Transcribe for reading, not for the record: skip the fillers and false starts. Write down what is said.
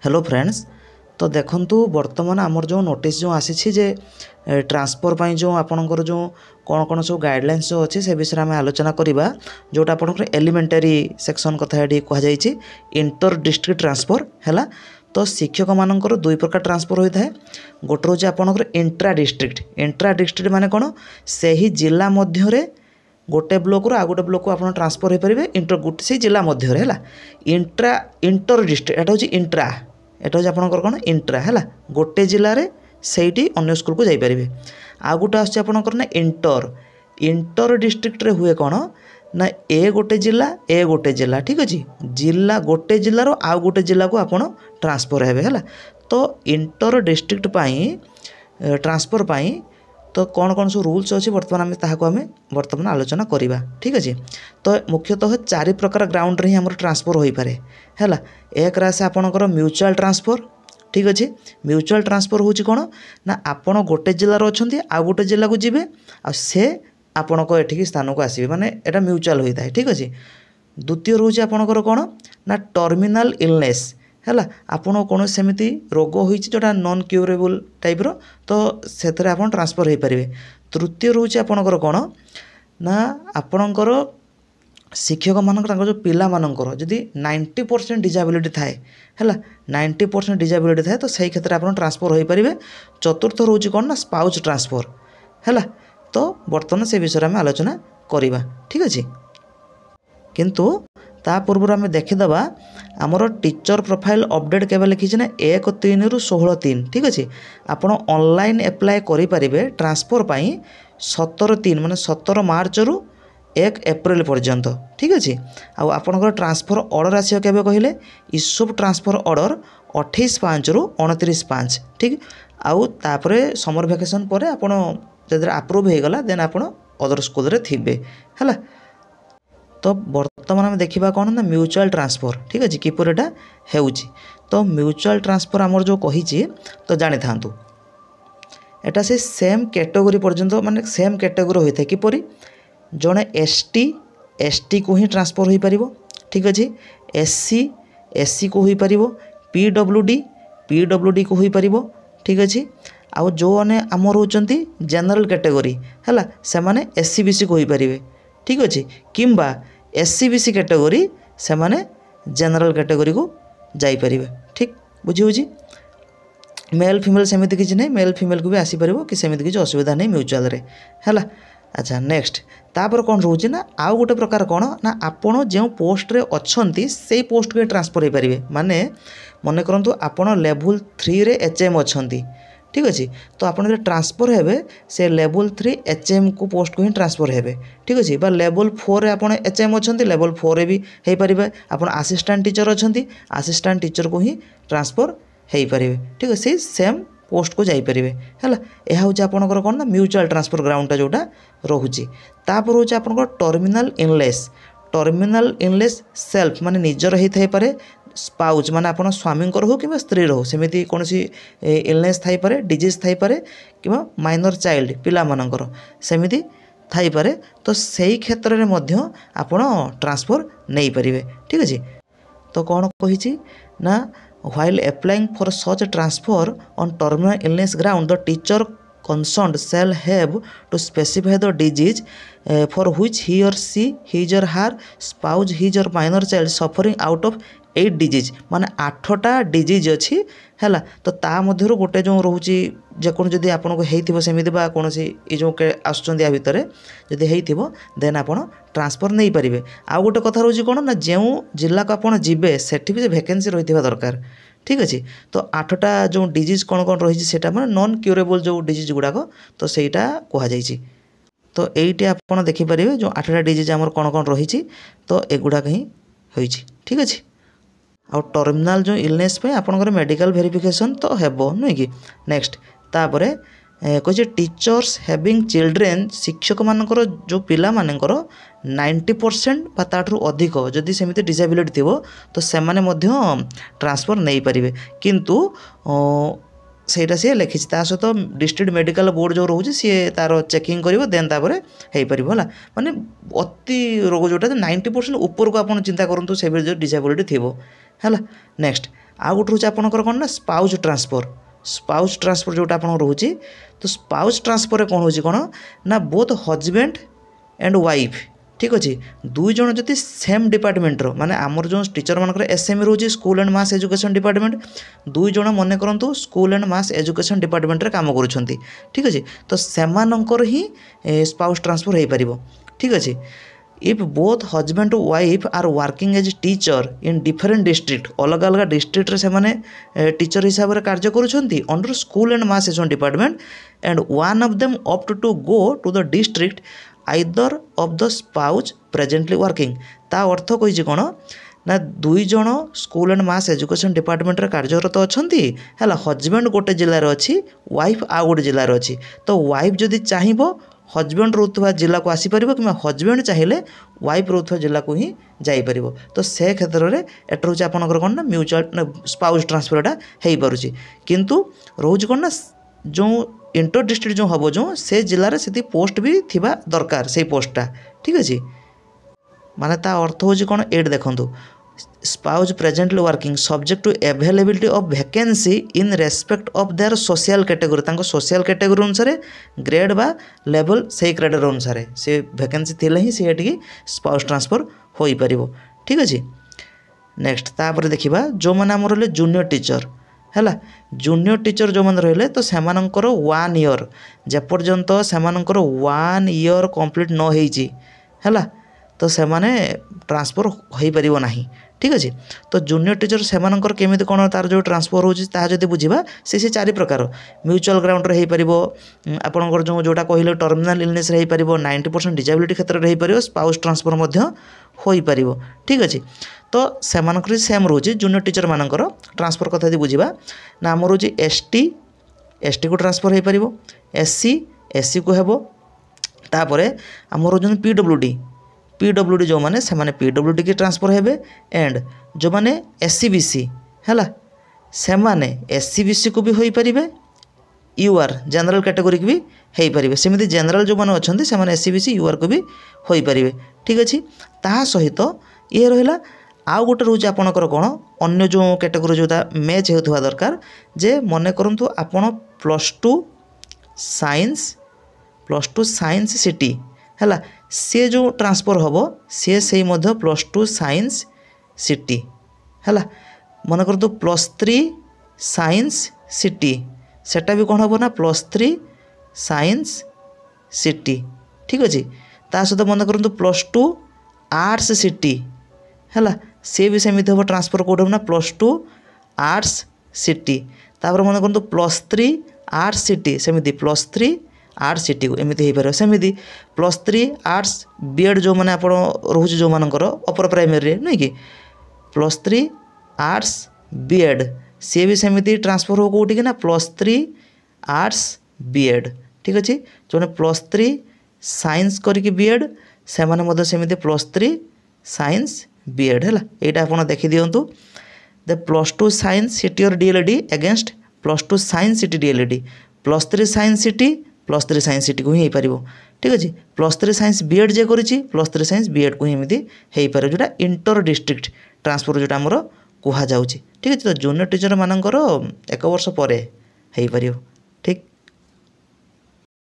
Hello friends. तो देखंतु वर्तमान आमर जो नोटिस जो आसी जे ट्रांसफर पाई जो आपनकर जो कौन कौन सब गाइडलाइंस जो अच्छे से विषय में आलोचना करवा जोटा आपनकर एलिमेंटरी सेक्शन कथा ये कह जाइए इंटर डिस्ट्रिक्ट ट्रांसफर है। तो शिक्षक मानकर दुई प्रकार ट्रांसफर होता है। गोटे रोज आपनकर इंट्रा डिस्ट्रिक्ट माने कौन से ही जिला मध्य गोटे ब्लॉक आ गोटे ब्लॉक को आप ट्रांसफर हो पारे इंटर गोटे से जिला मध्य है। इंटर डिस्ट्रिक्ट एटा हूँ इंट्रा एटा हूँ आपनकर कौन इंट्रा है गोटे जिले से अन्य स्कूल को जापरें। आ गोटे आसपनकर ना इंटर डिस्ट्रिक्ट रे हुए कौन ना ए गोटे जिला ठीक अच्छे जिला गोटे जिलार आउ गोटे जिला को आपन ट्रांसफर हेबे है। तो इंटर डिस्ट्रिक्ट पाई ट्रांसफर पाई तो कौन कौन सब रूल्स अच्छे बर्तमान आम बर्तमान आलोचना करवा ठीक अच्छे। तो मुख्यतः 4 प्रकार ग्राउंड रे ही हमर ट्रांसफर हो पारे है। एक रासे आपनकर म्यूचुअल ट्रांसफर ठीक अच्छे। म्यूचुअल ट्रांसफर होची कौन ना आपण गोटे जिलार अच्छे आ गोटे जिला को जीवे आ से आपण को एठिकी स्थान को आसबे माने एटा म्यूचुअल होता है ठीक अच्छे। द्वितीय रोचे आपणकर कौन ना टर्मिनाल इलनेस है। आपन कौन सेमती रोग होती जोटा नॉन क्यूरेबल टाइप्र तो से आप ट्रांसफर हो पारे। तृतीय रोचे आपणकर कौन ना आपणकर शिक्षक मानक जो पिला मानकर जदि 90% डिजाबिलिटी थाए है 90% डिजाबिलिटी थाए तो सही क्षेत्र में आप ट्रांसफर हो पारे। चतुर्थ रोचे कौन ना स्पाउज ट्रांसफर है। तो बर्तमान से विषय में आलोचना करवा ठीक अच्छे। किंतु ता पूर्व आम देखीदबा आमर टीचर प्रोफाइल अपडेट केवे लिखी ना 1/3 ରୁ 16/3 ठीक अच्छे। आपड़ ऑनलाइन एप्लाय करें ट्रांसफर पाई 17/3 माने 17 मार्च रु 1 एप्रिल पर्यंत ठीक अच्छे। आपणकर ट्रांसफर ऑर्डर आसियो केबे कहिले इश्यू ट्रांसफर ऑर्डर 28/5 ରୁ 29/5 ठीक। आउ तापरे समर वैकेशन पर आपण जदि अप्रूव हो गला देन आपण अदर स्कूल रे थिबे है। तो बर्तमान आम देखा कौन ना म्यूचुअल ट्रांसफर ठीक अच्छे किपर एटा हेउची। तो म्यूचुअल ट्रांसफर आमर जो कही तो जानी थांतु एटा से सेम कैटेगरी पर्यंत माने सेम कैटेगरी होता है किपरि जड़े एसटी को ही ट्रांसफर हो पार ठीक अच्छे। एससी को हो पार पीडब्ल्यूडी को हो पार ठीक अच्छे। आउ जो मैंने आमर होती जनरल कैटेगरी है से माने एससीबीसी को हो पारे ठीक अच्छे किंबा एससीबीसी कैटेगरी से माने जनरल कैटेगरी को जापरें ठीक बुझी। मेल फीमेल सेमती किसी नहीं मेल फीमेल को भी आसीपर कि सेमती किसी असुविधा नहीं म्यूचुअल रे है। अच्छा नेक्स्ट तापर कौन रोचे ना आउ गोटे प्रकार कौन ना आपण जो पोस्ट रे अच्छी से पोस्ट को ट्रांसफर हो पारे माने मन करंतु आपण लेवल 3 रे एचएम अच्छी ठीक अच्छे। तो आप ट्रांसफर हेबे से लेवल 3 एचएम को पोस्ट को ही ट्रांसफर हेबे ठीक अच्छे। बा लेवल 4 रे आपण एचएम अच्छी लेवल 4 रे भी हो पारे। आपण असिस्टेंट टीचर अच्छी असिस्टेंट टीचर को ही ट्रांसफर हो पारे ठीक अच्छे सेम पोस्ट को जापरें है। यह हूँ आपंकर कौन ना म्यूचुअल ट्रांसफर ग्राउंडटा जोटा रोचे। तापर हूँ आपंकर टर्मिनाल इनलेस सेल्फ माने निजर होता है पारे स्पाउज माने आपन स्वामी हो कि स्त्री हो सेमती कौन इलनेस थाई पारे डिजीज थाई पारे कि माइनर चाइल्ड पिला मानकर सेमती थाई पारे। तो सही क्षेत्र में मध्य आपण ट्रांसफर नहीं पारे ठीक अच्छे। तो कौन कही ना while applying for such a transfer on terminal illness ground the teacher concerned shall have to specify the disease for which he or she his or her spouse his or minor child suffering out of 8 disease माने 8टा disease अच्छी है। तो ता मध्य गोटे जो रोचे जेको जदि आपन को हेइथिबो सेमिति बा कौन सी जो आसुचंदी आ भितर जदि हेइथिबो देन आपन ट्रांसफर नहीं पारिबे। आ गोटे कथा रोचे कौन ना जो जिला को आपन जीवे सेठी भी वैकेंसी रहिथिबा दरकार ठीक अच्छे। तो 8टा जो डिजीज कौन कौन रही है माने नॉन क्यूरेबल जो डिजीज गुड़ाक तो सहीटा कहुई। तो यही आप देखिपारे जो 8टा डिजीज आमर कौन कौन रही तो एगुड़ाक ही होइछि ठीक अच्छे। आ टर्मिनाल जो इलनेस पे आपनकर मेडिकल वेरिफिकेशन तो हेबो नुई कि। नेक्स्ट तापरे कहे टीचर्स हैविंग चिल्ड्रेन शिक्षक मानकर जो पिला मानकर 90% बा ताठू अधिक जदि सेमिति डिसेबिलिटी थिबो तो सेमाने मध्य ट्रांसफर नहीं पारिबे। किंतु सेटा सी लिखी सहित डिस्ट्रिक्ट मेडिकल बोर्ड जो रोचे सी तार चेकिंग कर देन तापर हो पार है माने अति रोग जोटा 90% ऊपर को आप चिंता करूँ से जो डिसेबिलिटी थी है। नेक्स्ट आ गोटे रोचे आपंकर कौन ना स्पाउज ट्रांसफर जोटा आप रोचे तो स्पाउज ट्रांसफर कौन हो कौन ना बोथ हजबैंड एंड वाइफ ठीक अच्छे दुई जन जदि सेम डिपार्टमेंटर माने आमर जो टीचर मानकर एसएमई रोचे school and mass education department दुई जन मन करूँ school and mass education department रे काम करुँच ठीक अच्छे तो सेमानंकर ही स्पाउस ट्रांसफर हो पार ठीक अच्छे if both husband wife are working as teacher in different district अलग अलग डिस्ट्रिक्ट रे से टीचर हिसाब से कार्य करुँच under school and mass education department and one of them opt to go to the district either of the spouse presently working ता अर्थ कही कौन ना दुई जन school and mass education department रे कार्यरत अच्छा है हजबैंड गोटे जिले में अच्छी वाइफ आउ गोटे जिले में अच्छी तो वाइफ जदि चाहिए हजबैंड रोथुवा जिला को आसीपर कि हजबैंड चाहिए वाइफ रोथुवा जिला को ही जापर तो से क्षेत्र में एटा रोचे आपंकर कौन ना म्यूचुआल स्पाउज ट्रांसफर एटा हो पारुछि किंतु रोज कौन ना जो इंटर डिस्ट्रिक्ट जो हम जो से जिले में से पोस्ट भी थिबा दरकार से पोस्टा ठीक अच्छे माने ता अर्थ हो कौन एट देखो spouse presently working subject to availability of vacancy in respect of their social category तांको सोशल कैटेगरी अनुसार ग्रेड बा लेवल से ग्रेडर अनुसार से वैकेंसी थिले ही से स्पाउज ट्रांसफर हो पारिबो ठीक अच्छे नेक्स्ट तापर देखिबा जो माने हमर रहले जूनियर टीचर है जूनियर टीचर जो मैंने रहिले तो सेमानंकर 1 ईयर जेपर्यंत सेमानंकर 1 ईयर कंप्लीट न होईची है तो सेमाने ट्रांसफर हो पारिबो नाही ठीक अच्छे तो जूनियर टीचर सेमानंकर केमिति कोन तार जो ट्रांसफर होची ता जदि बुझिबा से 4 प्रकार म्यूचुअल ग्राउंड रे हो पारिबो आपनकर जो जोटा कहिले टर्मिनल इलनेस रे हो पारिबो 90% डिसेबिलिटी क्षेत्र रे हो पारिबो स्पाउस ट्रांसफर मध्य हो पारिबो ठीक अच्छे तो सेमानकर सेम रोचे जूनियर टीचर मानकर ट्रांसफर कथा यदि बुझिबा ना आम रोचे एसटी को ट्रांसफर हो पारिबो एससी को हेबो तापरे आम रोचन पीडब्ल्यूडी जो माने से माने पीडब्ल्यूडी की ट्रांसफर हेबे एंड जो माने एससीबीसी हैला से माने एससीबीसी को भी होई परिबे यूआर जनरल कैटेगरी भी हो पारे सेमती जनरल जो मैंने अच्छा से एससीबीसी यूआर को भी हो पारे ठीक अच्छे ता सहित ये रहा आउ गोटे रोच आपणकर कौन अन्य जो कैटेगरी जोटा मैच होता दरकार जे मन करंतु आपण +2 साइंस सिटी है सी जो ट्रांसफर हम सी से +2 साइंस सिटी है मन करंतु +3 साइंस सिटी सेटा भी कौन हम ना +3 साइंस सिटी ठीक अच्छे ता सहित मन करंतु +2 आर्ट्स सिटी है सी भी सेमती हम ट्रांसफर कौट हम ना +2 आर्ट्स सिटी तापर मन करंतु +3 आर्ट्स सिटी सेमती +3 आर्ट्स सिटी को एमती हो पार सेमती +3 आर्ट्स बीएड जो मैंने आप रोच जो मानकर अपर प्राइमरी नुह कि +3 आर्ट्स बीएड सी भी सेमती ट्रांसफर हो कौटी कि ना +3 आर्ट्स बीएड ठीक अच्छे जो +3 साइंस करके बीएड से मैंने सेमती +3 साइंस बीएड है यहाँ आप देखी दिंतु द +2 साइंस सिटी और DLD against +2 science city DLD +3 science city +3 science city को ही हो पार ठीक अच्छे +3 साइंस बीएड जे कर +3 साइंस बीएड को ही एमती हो पार जोटा इंटर डिस्ट्रिक्ट ट्रांसफर जोटा आमर कहुच्छे ठीक अच्छे तो जूनियर टीचर मानकर 1 वर्ष पर हो पार ठीक।